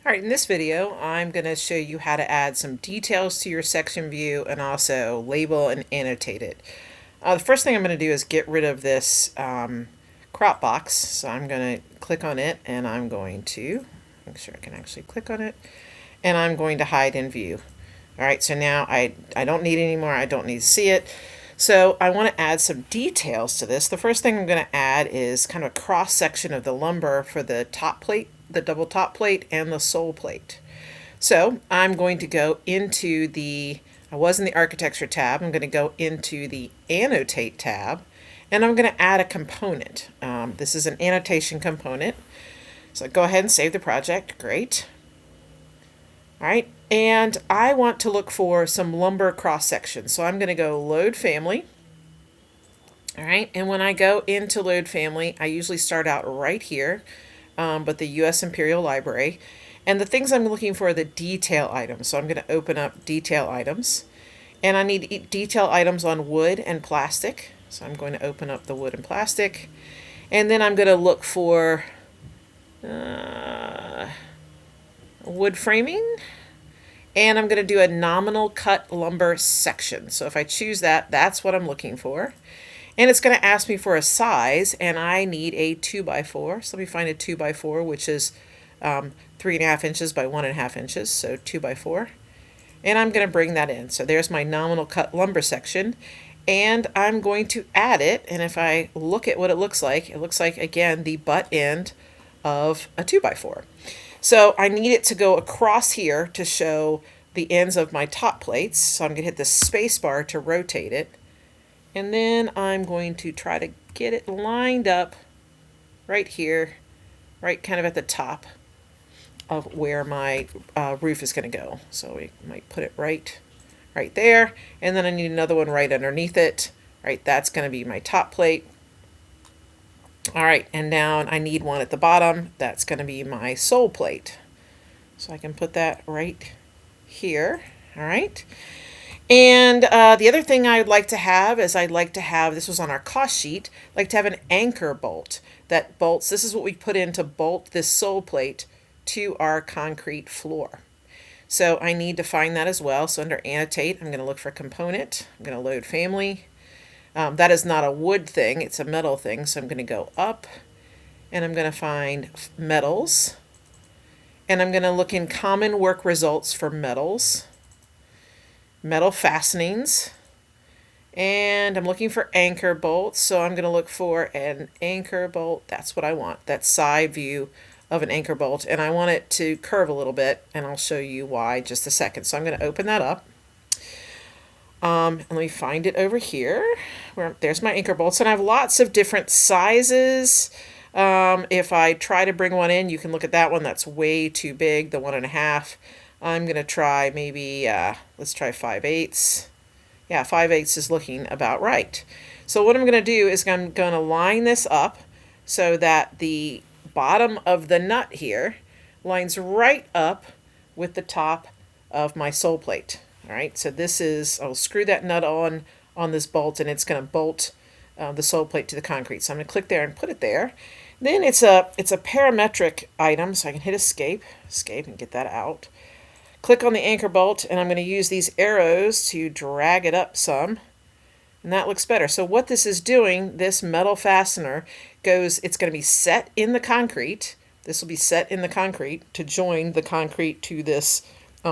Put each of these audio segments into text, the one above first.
All right, in this video, I'm going to show you how to add some details to your section view and also label and annotate it. The first thing I'm going to do is get rid of this crop box. So I'm going to click on it and I'm going to make sure I can actually click on it, and I'm going to hide in view. All right, so now I don't need it anymore. I don't need to see it. So I want to add some details to this. The first thing I'm going to add is kind of a cross section of the lumber for the top plate, the double top plate, and the sole plate. So I'm going to go into I was in the architecture tab. I'm going to go into the annotate tab, and I'm going to add a component. This is an annotation component. So go ahead and save the project. Great. All right, and I want to look for some lumber cross section. So I'm going to go load family. All right, and when I go into load family, I usually start out right here, but the U.S. Imperial Library. And the things I'm looking for are the detail items. So I'm going to open up detail items. And I need detail items on wood and plastic. So I'm going to open up the wood and plastic. And then I'm going to look for wood framing. And I'm going to do a nominal cut lumber section. So if I choose that, that's what I'm looking for. And it's going to ask me for a size, and I need a 2x4. So let me find a 2x4, which is 3.5 inches by 1.5 inches, so 2x4. And I'm going to bring that in. So there's my nominal cut lumber section, and I'm going to add it. And if I look at what it looks like, again, the butt end of a 2x4. So I need it to go across here to show the ends of my top plates. So I'm going to hit the space bar to rotate it. And then I'm going to try to get it lined up right here, right kind of at the top of where my roof is going to go. So we might put it right there. And then I need another one right underneath it. Right, that's going to be my top plate. All right, and now I need one at the bottom. That's going to be my sole plate. So I can put that right here. All right. And the other thing I'd like to have is this was on our cost sheet, I'd like to have an anchor bolt that bolts. This is what we put in to bolt this sole plate to our concrete floor. So I need to find that as well. So under annotate, I'm going to look for component. I'm going to load family. That is not a wood thing, it's a metal thing. So I'm going to go up and I'm going to find metals. And I'm going to look in common work results for metals, metal fastenings, and I'm looking for anchor bolts. So I'm going to look for an anchor bolt. That's what I want, that side view of an anchor bolt. And I want it to curve a little bit, and I'll show you why in just a second. So I'm going to open that up. And let me find it over here. There's my anchor bolts, and I have lots of different sizes. If I try to bring one in, you can look at that one. That's way too big, the 1.5. I'm going to try maybe, let's try 5/8. Yeah, 5/8 is looking about right. So what I'm going to do is I'm going to line this up so that the bottom of the nut here lines right up with the top of my sole plate. All right, so this is, I'll screw that nut on this bolt, and it's going to bolt the sole plate to the concrete. So I'm going to click there and put it there. Then it's a parametric item, so I can hit escape and get that out. Click on the anchor bolt, and I'm going to use these arrows to drag it up some, and that looks better. So what this is doing, this metal fastener it's going to be set in the concrete. This will be set in the concrete to join the concrete to this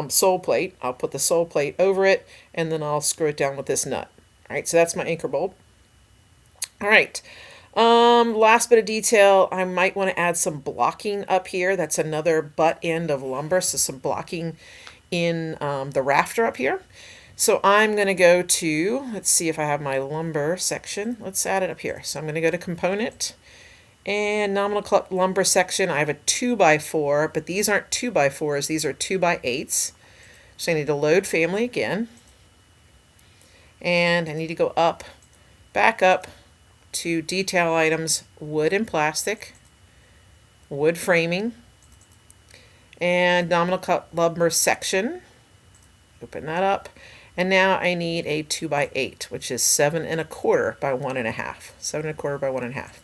sole plate. I'll put the sole plate over it, and then I'll screw it down with this nut. All right, so that's my anchor bolt. All right. Last bit of detail, I might want to add some blocking up here. That's another butt end of lumber, so some blocking in the rafter up here. So I'm going to go to, let's see if I have my lumber section. Let's add it up here. So I'm going to go to component and nominal cut lumber section. I have a 2x4, but these aren't 2x4s. These are 2x8s. So I need to load family again. And I need to go up, back up to detail items, wood and plastic, wood framing, and nominal cut lumber section. Open that up. And now I need a 2x8, which is 7.25 by 1.5. 7.25 by 1.5.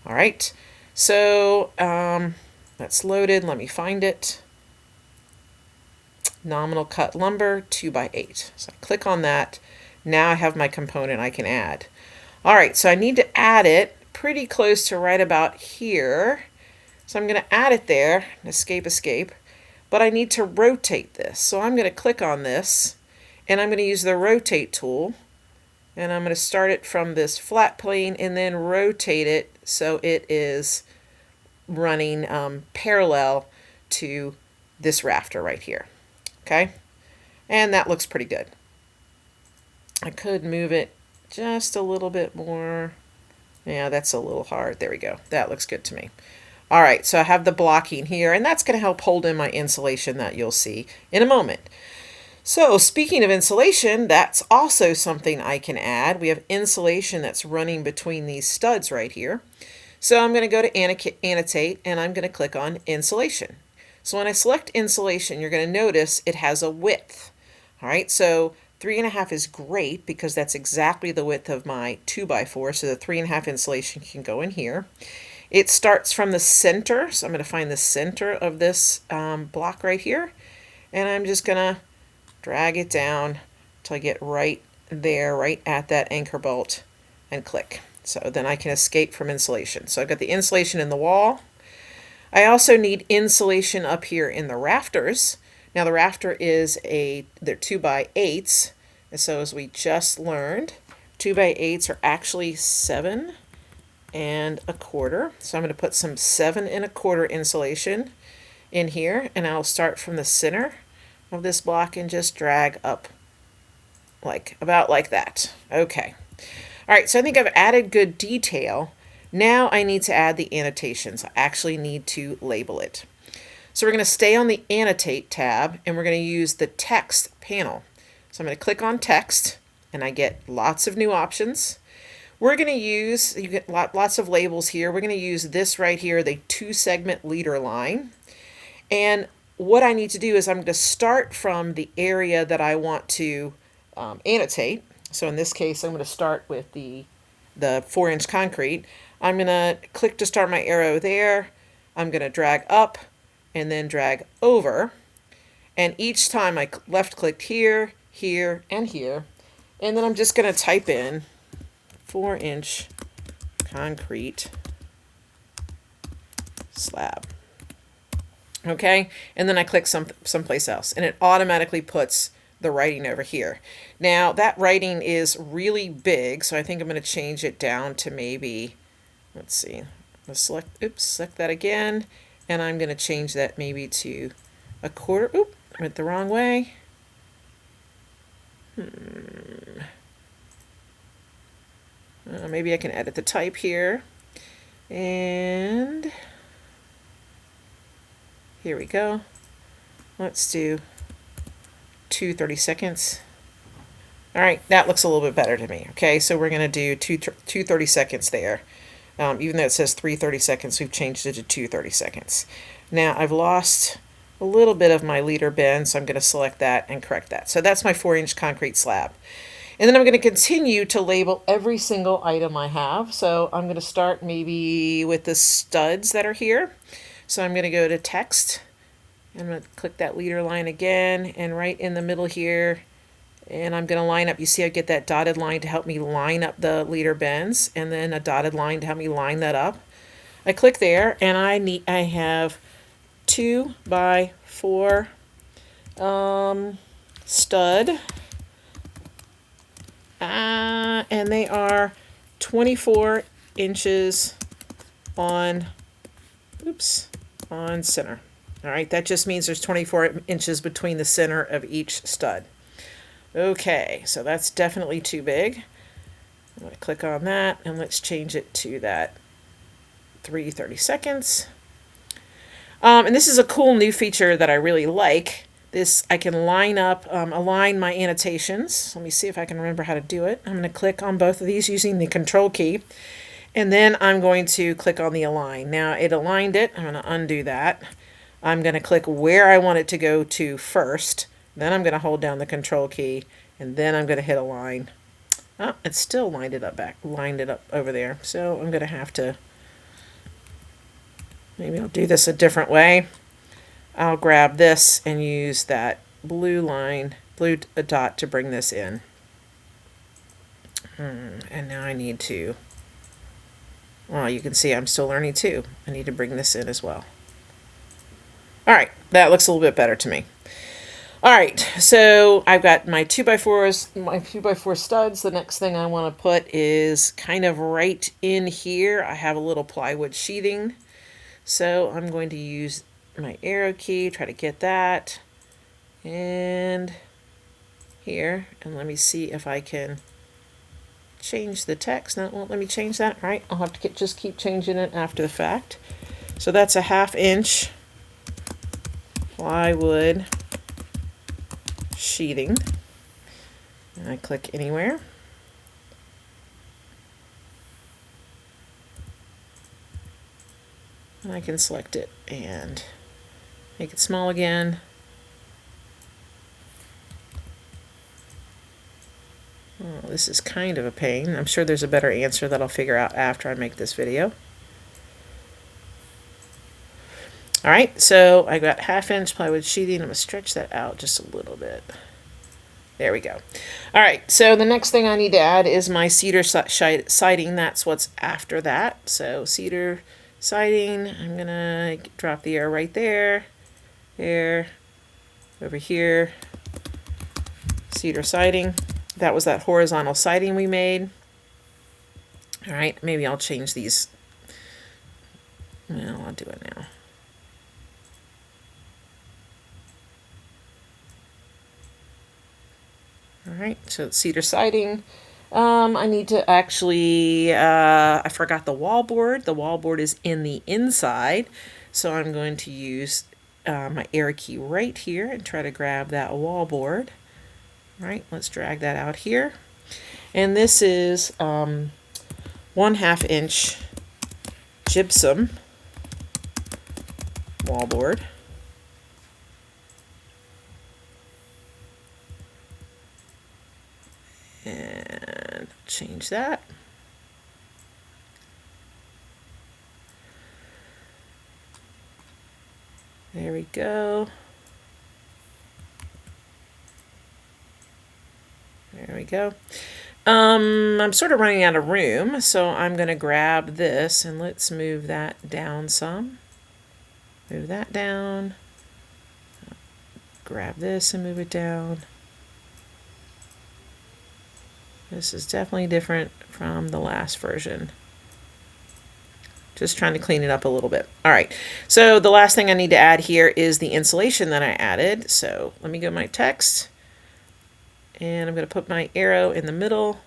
All right. So that's loaded. Let me find it. nominal cut lumber 2x8. So I click on that. Now I have my component I can add. All right, so I need to add it pretty close to right about here. So I'm going to add it there, escape, but I need to rotate this. So I'm going to click on this, and I'm going to use the rotate tool, and I'm going to start it from this flat plane and then rotate it so it is running parallel to this rafter right here. Okay, and that looks pretty good. I could move it just a little bit more. Yeah, that's a little hard. There we go. That looks good to me. All right, so I have the blocking here, and that's going to help hold in my insulation that you'll see in a moment. So speaking of insulation, that's also something I can add. We have insulation that's running between these studs right here. So I'm going to go to annotate, and I'm going to click on insulation. So when I select insulation, you're going to notice it has a width. All right, so 3.5 is great because that's exactly the width of my 2x4, so the 3.5 insulation can go in here. It starts from the center, so I'm going to find the center of this block right here, and I'm just going to drag it down till I get right there, right at that anchor bolt, and click. So then I can escape from insulation. So I've got the insulation in the wall. I also need insulation up here in the rafters. Now the rafter is they're 2x8s, and so as we just learned, 2x8s are actually 7 1/4. So I'm going to put some 7 1/4 insulation in here, and I'll start from the center of this block and just drag up about like that. Okay. All right, so I think I've added good detail. Now I need to add the annotations. I actually need to label it. So we're going to stay on the Annotate tab, and we're going to use the Text panel. So I'm going to click on Text, and I get lots of new options. We're going to use, you get lots of labels here. We're going to use this right here, the 2-segment leader line. And what I need to do is I'm going to start from the area that I want to annotate. So in this case, I'm going to start with the 4-inch concrete. I'm going to click to start my arrow there. I'm going to drag up and then drag over. And each time I left clicked here, here, and here. And then I'm just going to type in 4-inch concrete slab. Okay, and then I click someplace else, and it automatically puts the writing over here. Now that writing is really big, so I think I'm going to change it down to maybe, let's see, let's select that again, and I'm going to change that maybe to 1/4. Oop, I went the wrong way. Maybe I can edit the type here, and here we go. Let's do 2 30-seconds. All right, that looks a little bit better to me. Okay, so we're going to do 2 30-seconds there. Even though it says 3 30-seconds, we've changed it to 2 30-seconds. Now I've lost a little bit of my leader bend, so I'm going to select that and correct that. So that's my 4-inch concrete slab. And then I'm going to continue to label every single item I have. So I'm going to start maybe with the studs that are here. So I'm going to go to Text. I'm going to click that leader line again, and right in the middle here, and I'm going to line up. You see I get that dotted line to help me line up the leader bends, and then a dotted line to help me line that up. I click there, and I have 2x4 stud, and they are 24 inches on center. All right, that just means there's 24 inches between the center of each stud. Okay, so that's definitely too big. I'm going to click on that, and let's change it to that 3 30-seconds. And this is a cool new feature that I really like. This, I can line up, align my annotations. Let me see if I can remember how to do it. I'm going to click on both of these using the Control key, and then I'm going to click on the Align. Now it aligned it. I'm going to undo that. I'm going to click where I want it to go to first. Then I'm going to hold down the Control key, and then I'm going to hit Align. Oh, it still lined it up over there. So I'm going to have to, maybe I'll do this a different way. I'll grab this and use that blue line, blue dot to bring this in. And now I need to, well, you can see I'm still learning too. I need to bring this in as well. All right, that looks a little bit better to me. All right, so I've got my 2x4s, my 2x4 studs. The next thing I want to put is kind of right in here. I have a little plywood sheathing. So I'm going to use my arrow key, try to get that. And here, and let me see if I can change the text. No, it won't let me change that. All right, I'll have to just keep changing it after the fact. So that's a 1/2 inch plywood sheathing. And I click anywhere. And I can select it and make it small again. Oh, this is kind of a pain. I'm sure there's a better answer that I'll figure out after I make this video. All right, so I got 1/2 inch plywood sheathing. I'm gonna stretch that out just a little bit. There we go. All right, so the next thing I need to add is my cedar siding. That's what's after that. So cedar siding, I'm gonna drop the arrow right there, over here, cedar siding. That was that horizontal siding we made. All right, maybe I'll change these. Well, I'll do it now. All right, so it's cedar siding. I need to actually, I forgot the wallboard. The wallboard is in the inside, so I'm going to use my arrow key right here and try to grab that wallboard. All right, let's drag that out here. And this is 1/2 inch gypsum wallboard. And change that. There we go. There we go. I'm sort of running out of room, so I'm going to grab this and let's move that down some. Move that down. Grab this and move it down. This is definitely different from the last version. Just trying to clean it up a little bit. All right, so the last thing I need to add here is the insulation that I added. So let me go to my text, and I'm going to put my arrow in the middle,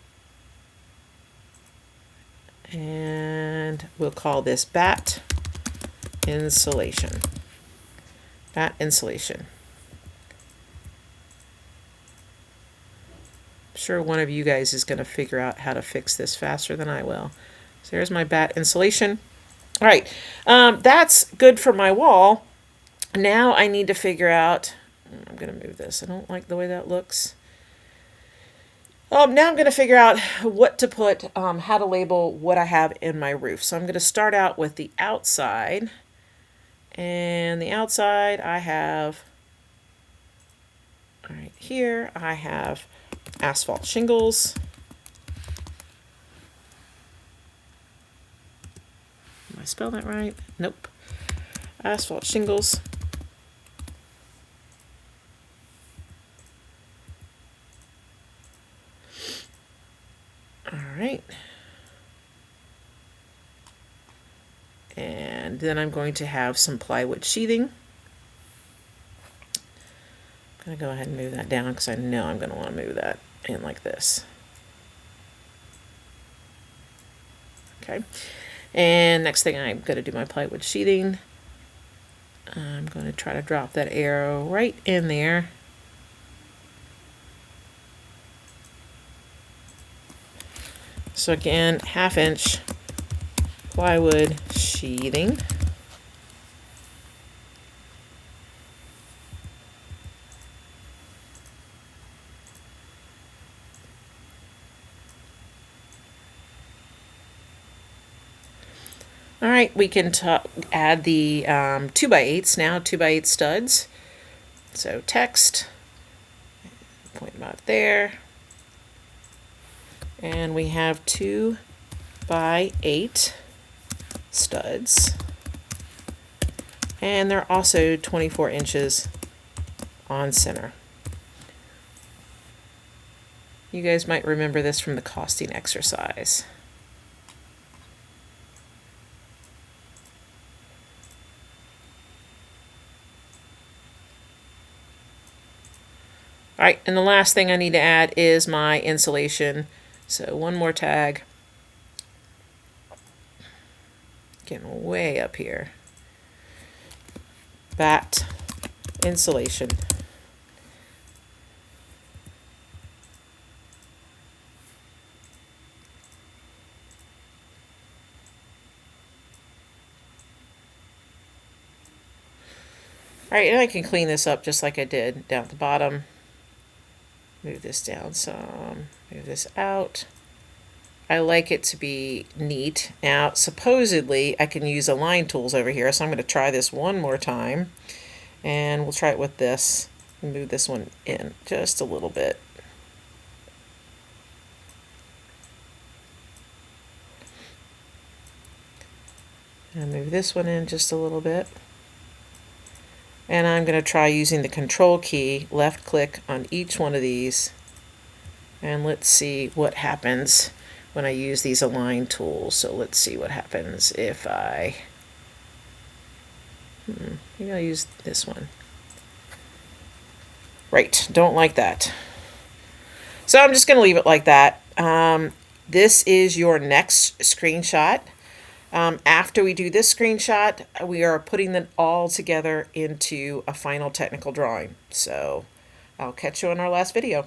and we'll call this bat insulation. Bat insulation. Sure one of you guys is going to figure out how to fix this faster than I will. So there's my bat insulation. All right, that's good for my wall. Now I need to figure out, I'm going to move this. I don't like the way that looks. Now I'm going to figure out what to put, how to label what I have in my roof. So I'm going to start out with the outside. And the outside I have, right here, I have asphalt shingles. Did I spell that right? Nope. Asphalt shingles. All right. And then I'm going to have some plywood sheathing. I'm going to go ahead and move that down because I know I'm going to want to move that in like this. Okay. And next thing, I'm going to do my plywood sheathing. I'm going to try to drop that arrow right in there. So again, 1/2 inch plywood sheathing. All right, we can add the 2x8s now, 2x8 studs. So text, point them out there. And we have 2 by 8 studs. And they're also 24 inches on center. You guys might remember this from the costing exercise. All right, and the last thing I need to add is my insulation. So one more tag. Getting way up here. Batt insulation. All right, and I can clean this up just like I did down at the bottom. Move this down some, move this out. I like it to be neat. Now, supposedly, I can use align tools over here, so I'm going to try this one more time. And we'll try it with this. Move this one in just a little bit. And move this one in just a little bit. And I'm going to try using the control key, left click on each one of these. And let's see what happens when I use these align tools. So let's see what happens if I, maybe I'll use this one. Right, don't like that. So I'm just going to leave it like that. This is your next screenshot. After we do this screenshot, we are putting them all together into a final technical drawing. So I'll catch you on our last video.